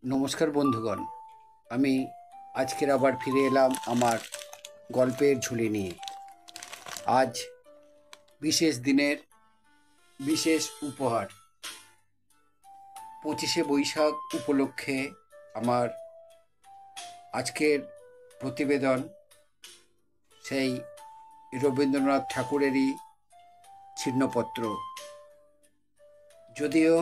নমস্কার বন্ধুগণ। আমি আজকের আবার ফিরে এলাম আমার গল্পের ঝুলি নিয়ে। আজ বিশেষ দিনের বিশেষ উপহার, 25শে বৈশাখ উপলক্ষে আমার আজকের প্রতিবেদন সেই রবীন্দ্রনাথ ঠাকুরেরই ছিন্নপত্র। যদিও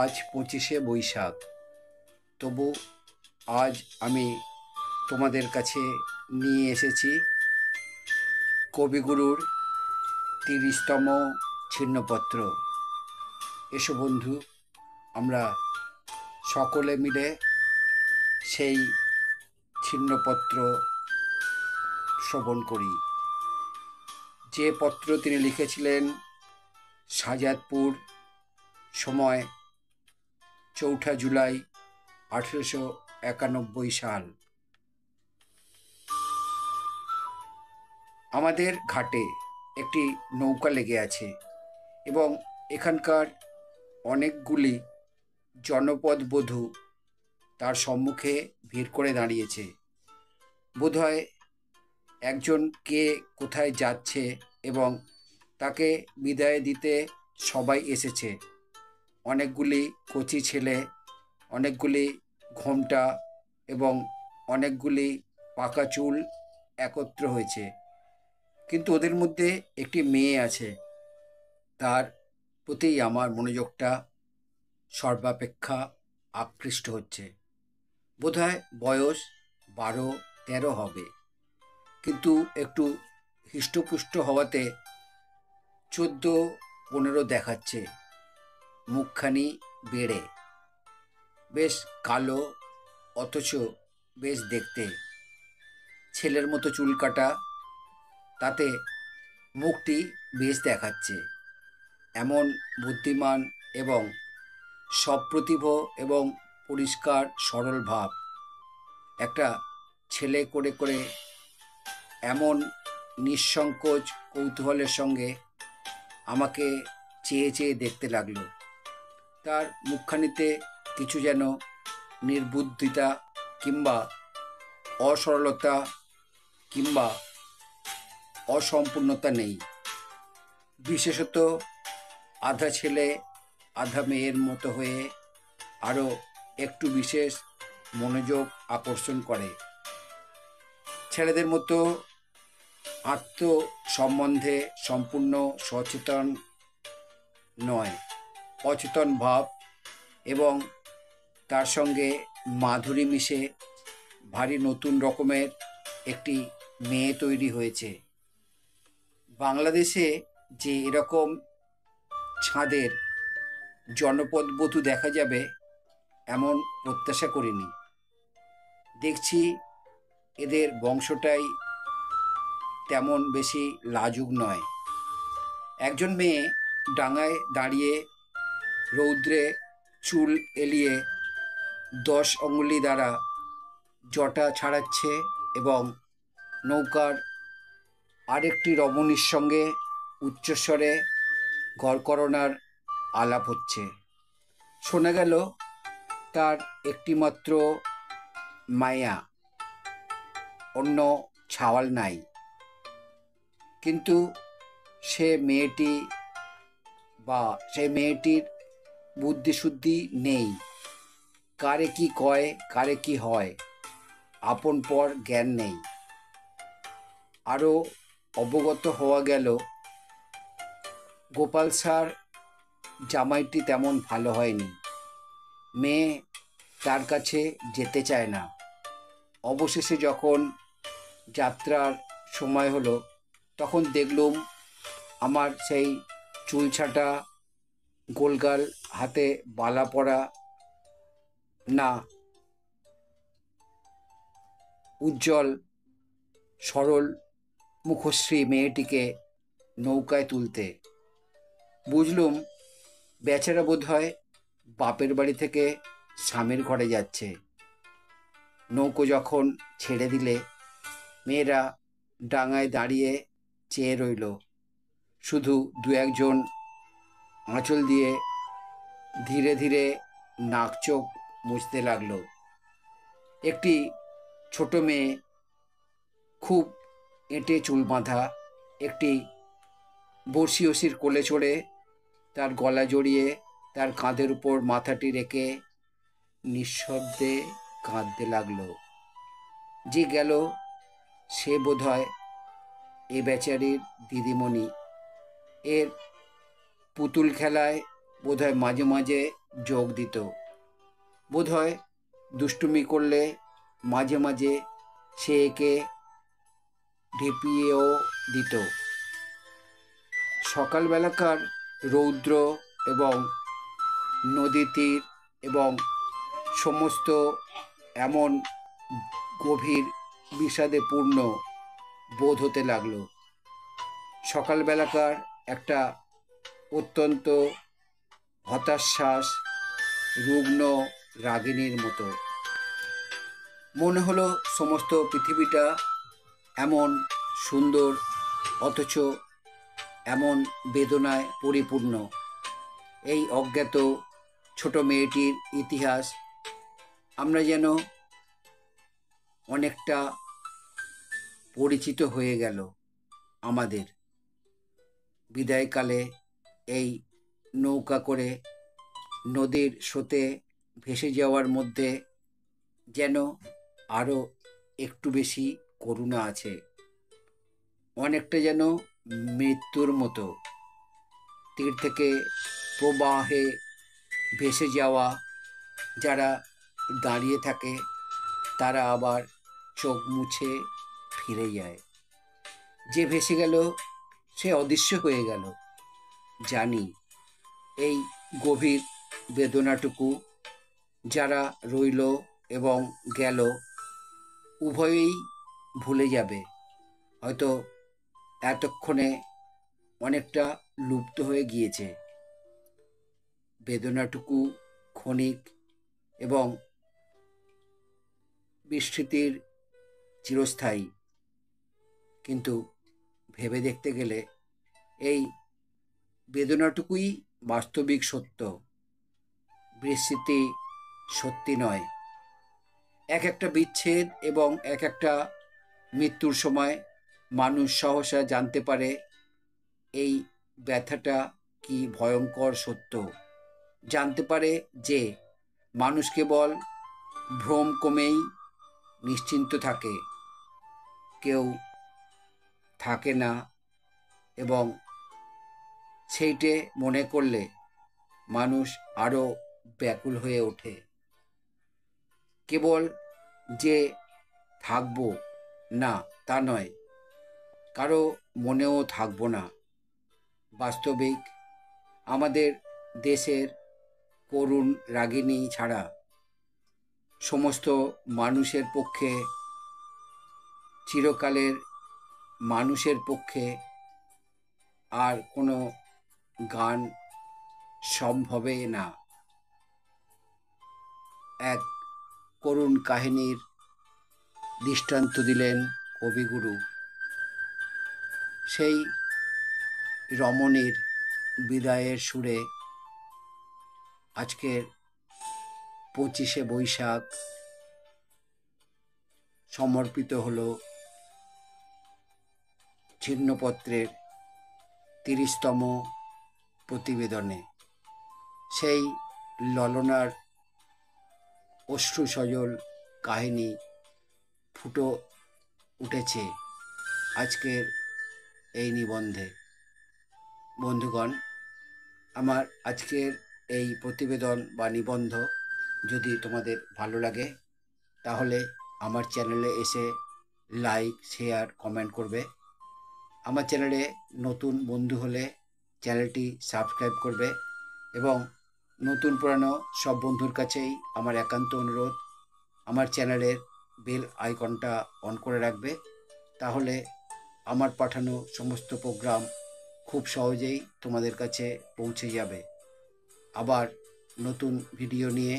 আজ 25শে বৈশাখ, তবু আজ আমি তোমাদের কাছে নিয়ে এসেছি কবিগুরুর 30তম ছিন্নপত্র। এসো বন্ধু, আমরা সকলে মিলে সেই ছিন্নপত্র শ্রবণ করি। যে পত্র তিনি লিখেছিলেন শাহজাদপুর, সময় 4 জুলাই 1891 সাল। আমাদের ঘাটে একটি নৌকা লেগে আছে এবং এখানকার অনেকগুলি জনপদ বধূ তার সম্মুখে ভিড় করে দাঁড়িয়েছে। বোধহয় একজন কে কোথায় যাচ্ছে এবং তাকে বিদায় দিতে সবাই এসেছে। অনেকগুলি কচি ছেলে, অনেকগুলি ঘোমটা এবং অনেকগুলি পাকা চুল একত্র হয়েছে, কিন্তু ওদের মধ্যে একটি মেয়ে আছে, তার প্রতি আমার মনোযোগটা সর্বাপেক্ষা আকৃষ্ট হচ্ছে। বোধহয় বয়স 12-13 হবে, কিন্তু একটু হৃষ্টপুষ্ট হওয়াতে 14-15 দেখাচ্ছে। মুখখানি বেড়ে, বেশ কালো, অথচ বেশ দেখতে ছেলের মতো চুল কাটা, তাতে মুখটি বেশ দেখাচ্ছে। এমন বুদ্ধিমান এবং সপ্রতিভ এবং পরিষ্কার সরল ভাব একটা ছেলে করে করে এমন নিঃসংকোচ কৌতূহলের সঙ্গে আমাকে চেয়ে চেয়ে দেখতে লাগলো। তার মুখখানিতে কিছু যেন নির্বুদ্ধিতা কিংবা অসরলতা কিংবা অসম্পূর্ণতা নেই। বিশেষত আধা ছেলে আধা মেয়ের মতো হয়ে আরও একটু বিশেষ মনোযোগ আকর্ষণ করে। ছেলেদের মতো আত্ম সম্বন্ধে সম্পূর্ণ সচেতন নয়, অচেতন ভাব এবং তার সঙ্গে মাধুরী মিশে ভারী নতুন রকমের একটি মেয়ে তৈরি হয়েছে। বাংলাদেশে যে এরকম ছাঁদের জনপদ বধূ দেখা যাবে এমন প্রত্যাশা করিনি। দেখছি এদের বংশটাই তেমন বেশি লাজুক নয়। একজন মেয়ে ডাঙায় দাঁড়িয়ে রৌদ্রে চুল এলিয়ে 10 আঙ্গুলি দ্বারা জটা ছাড়াচ্ছে এবং নৌকার আরেকটি রমণীর সঙ্গে উচ্চস্বরে গড়করণার আলাপ হচ্ছে। শোনা গেল তার একটিমাত্র মায়া, অন্য ছাওয়াল নাই। কিন্তু সেই মেয়েটির বুদ্ধিশুদ্ধি নেই। কারে কি কয়, কারে কি হয়, আপন পর জ্ঞান নেই। আরও অবগত হওয়া গেল গোপাল স্যার জামাইটি তেমন ভালো হয়নি। মেয়ে তার কাছে যেতে চায় না। অবশেষে যখন যাত্রার সময় হলো, তখন দেখলুম আমার সেই চুলছাটা, গোলগাল, হাতে বালা পরা না উজ্জ্বল সরল মুখশ্রী মেয়েটিকে নৌকায় তুলতে। বুঝলুম বেচারা বোধহয় বাপের বাড়ি থেকে স্বামীর ঘরে যাচ্ছে। নৌকো যখন ছেড়ে দিলে মেয়েরা ডাঙায় দাঁড়িয়ে চেয়ে রইল। শুধু 2-1জন আঁচল দিয়ে ধীরে ধীরে নাক চোখ মুছতে লাগলো। একটি ছোট মেয়ে, খুব এঁটে চুল বাঁধা, একটি বড়শির কোলে চড়ে তার গলা জড়িয়ে তার কাঁধের উপর মাথাটি রেখে নিঃশব্দে কাঁদতে লাগলো। যে গেল সে বোধহয় এ বেচারির দিদিমণি। এর পুতুল খেলায় বোধহয় মাঝে মাঝে যোগ দিত, বোধহয় দুষ্টুমি করলে মাঝে মাঝে সে একে ঢেপিয়েও দিত। সকালবেলাকার রৌদ্র এবং নদী তীর এবং সমস্ত এমন গভীর বিষাদে পূর্ণ বোধ হতে লাগলো। সকালবেলাকার একটা অত্যন্ত হতাশ্বাস রুগ্ন রাগিনীর মতো মনে হলো। সমস্ত পৃথিবীটা এমন সুন্দর অথচ এমন বেদনায় পরিপূর্ণ। এই অজ্ঞাত ছোট মেয়েটির ইতিহাস আমরা যেন অনেকটা পরিচিত হয়ে গেল আমাদের। বিদায়কালে এই নৌকা করে নদীর স্রোতে ভেসে যাওয়ার মধ্যে যেন আরও একটু বেশি করুণা আছে, অনেকটা যেন মৃত্যুর মতো। তীর থেকে প্রবাহে ভেসে যাওয়া যারা দাঁড়িয়ে থাকে তারা আবার চোখ মুছে ফিরে যায়। যে ভেসে গেল সে অদৃশ্য হয়ে গেল। জানি এই গভীর বেদনাটুকু যারা রইল এবং গেল উভয়েই ভুলে যাবে, হয়তো এতক্ষণে অনেকটা লুপ্ত হয়ে গিয়েছে। বেদনাটুকু ক্ষণিক এবং বিস্মৃতির চিরস্থায়ী, কিন্তু ভেবে দেখতে গেলে এই বেদনাটুকুই বাস্তবিক সত্য, বিস্মৃতি সত্যি নয়। এক একটা বিচ্ছেদ এবং এক একটা মৃত্যুর সময় মানুষ সহসা জানতে পারে এই ব্যথাটা কি ভয়ঙ্কর সত্য, জানতে পারে যে মানুষ কেবল ভ্রম কমেই নিশ্চিন্ত থাকে, কেউ থাকে না। এবং সেইটে মনে করলে মানুষ আরও ব্যাকুল হয়ে ওঠে। কেবল যে থাকবো না তা নয়, কারো মনেও থাকবো না। বাস্তবিক আমাদের দেশের করুণ রাগিনী ছাড়া সমস্ত মানুষের পক্ষে, চিরকালের মানুষের পক্ষে আর কোনো গান সম্ভবে না। এক করুণ কাহিনীর দৃষ্টান্ত দিলেন কবিগুরু। সেই রমণীর বিদায়ের সুরে আজকের 25শে বৈশাখ সমর্পিত হলো ছিন্নপত্রের 30তম প্রতিবেদনে। সেই ললনার অশ্রু সজল কাহিনী ফুটে উঠেছে আজকের এই নিবন্ধে। বন্ধুগণ, আমার আজকের এই প্রতিবেদন বা নিবন্ধ যদি তোমাদের ভালো লাগে তাহলে আমার চ্যানেলে এসে লাইক, শেয়ার, কমেন্ট করবে। আমার চ্যানেলে নতুন বন্ধু হলে চ্যানেলটি সাবস্ক্রাইব করবে এবং নতুন পুরানো সব বন্ধুর কাছেই আমার একান্ত অনুরোধ, আমার চ্যানেলের বেল আইকনটা অন করে রাখবে। তাহলে আমার পাঠানো সমস্ত প্রোগ্রাম খুব সহজেই তোমাদের কাছে পৌঁছে যাবে। আবার নতুন ভিডিও নিয়ে,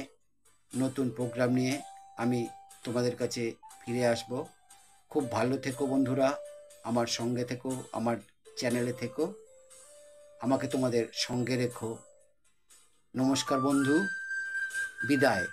নতুন প্রোগ্রাম নিয়ে আমি তোমাদের কাছে ফিরে আসব। খুব ভালো থেকো বন্ধুরা, আমার সঙ্গে থেকো, আমার চ্যানেলে থেকো, আমাকে তোমাদের সঙ্গে রেখো। নমস্কার বন্ধু, বিদায়।